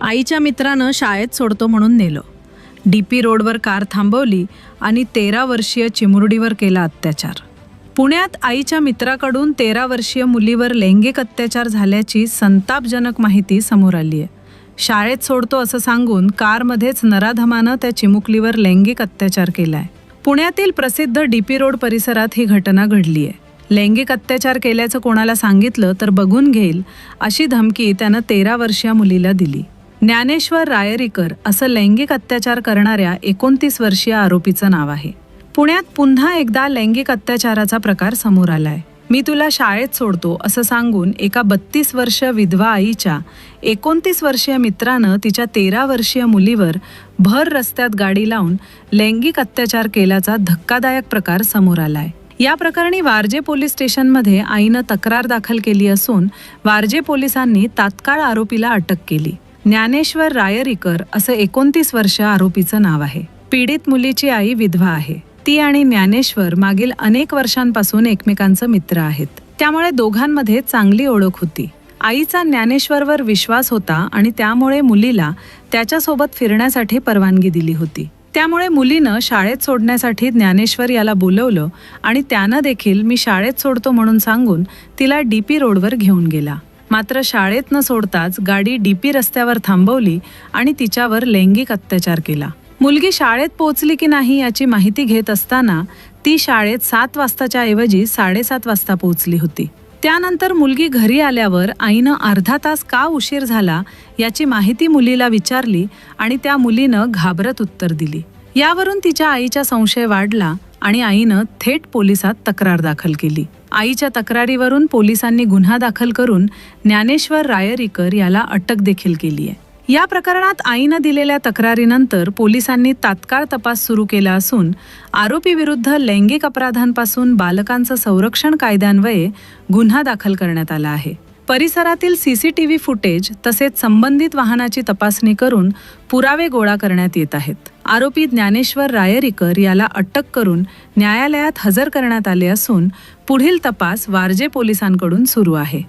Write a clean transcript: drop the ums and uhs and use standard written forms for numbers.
आईच्या मित्रानं शाळेत सोडतो म्हणून नेलं. DP रोडवर कार थांबवली आणि 13 वर्षीय चिमुरडीवर केला अत्याचार. पुण्यात आईच्या मित्राकडून 13 वर्षीय मुलीवर लैंगिक अत्याचार झाल्याची संतापजनक माहिती समोर आली आहे. शाळेत सोडतो असं सांगून कारमध्येच नराधमानं त्या चिमुकलीवर लैंगिक अत्याचार केलाय. पुण्यातील प्रसिद्ध DP रोड परिसरात ही घटना घडली आहे. लैंगिक अत्याचार केल्याचं कोणाला सांगितलं तर बघून घेईल अशी धमकी त्यानं 13 वर्षीय मुलीला दिली. ज्ञानेश्वर रायरीकर असं लैंगिक अत्याचार करणाऱ्या 29 वर्षीय आरोपीचं नाव आहे. पुण्यात पुन्हा एकदा लैंगिक अत्याचाराचा प्रकार समोर आलाय. मी तुला शाळेत सोडतो असं सांगून एका 32 वर्षीय विधवा आईच्या 29 वर्षीय मित्रानं तिच्या 13 वर्षीय मुलीवर भर रस्त्यात गाडी लावून लैंगिक अत्याचार केल्याचा धक्कादायक प्रकार समोर आलाय. या प्रकरणी वारजे पोलीस स्टेशनमध्ये आईनं तक्रार दाखल केली असून वारजे पोलिसांनी तात्काळ आरोपीला अटक केली. ज्ञानेश्वर रायरीकर असं 29 वर्ष आरोपीचं नाव आहे. पीडित मुलीची आई विधवा आहे. ती आणि ज्ञानेश्वर मागील अनेक वर्षांपासून एकमेकांचे मित्र आहेत. त्यामुळे दोघांमध्ये चांगली ओळख होती. आईचा ज्ञानेश्वरवर विश्वास होता आणि त्यामुळे मुलीला त्याच्यासोबत फिरण्यासाठी परवानगी दिली होती. त्यामुळे मुलीनं शाळेत सोडण्यासाठी ज्ञानेश्वर याला बोलवलं आणि त्यानं देखील मी शाळेत सोडतो म्हणून सांगून तिला DP रोडवर घेऊन गेला. मात्र शाळेत न सोडताच गाडी DP रस्त्यावर थांबवली आणि तिच्यावर लैंगिक अत्याचार केला. मुलगी शाळेत पोहोचली की नाही याची माहिती घेत असताना ती शाळेत 7 वाजताच्या ऐवजी 7:30 वाजता पोहोचली होती. त्यानंतर मुलगी घरी आल्यावर आईनं अर्धा तास का उशीर झाला याची माहिती मुलीला विचारली आणि त्या मुलीनं घाबरत उत्तर दिली. यावरून तिच्या आईचा संशय वाढला आणि आईनं थेट पोलिसात तक्रार दाखल केली. आईच्या तक्रारीवरून पोलिसांनी गुन्हा दाखल करून ज्ञानेश्वर रायरीकर याला अटक देखील केली आहे. या प्रकरणात आईनं दिलेल्या तक्रारीनंतर पोलिसांनी तात्काळ तपास सुरू केला असून आरोपीविरुद्ध लैंगिक अपराधांपासून बालकांचं संरक्षण कायद्यान्वये गुन्हा दाखल करण्यात आला आहे. परिसरातील CCTV फुटेज तसेच संबंधित वाहनाची तपासणी करून पुरावे गोळा करण्यात येत आहेत. आरोपी ज्ञानेश्वर रायरीकर याला अटक करून न्यायालयात हजर करण्यात आले असून पुढील तपास वारजे पोलिसांकडून सुरू आहे.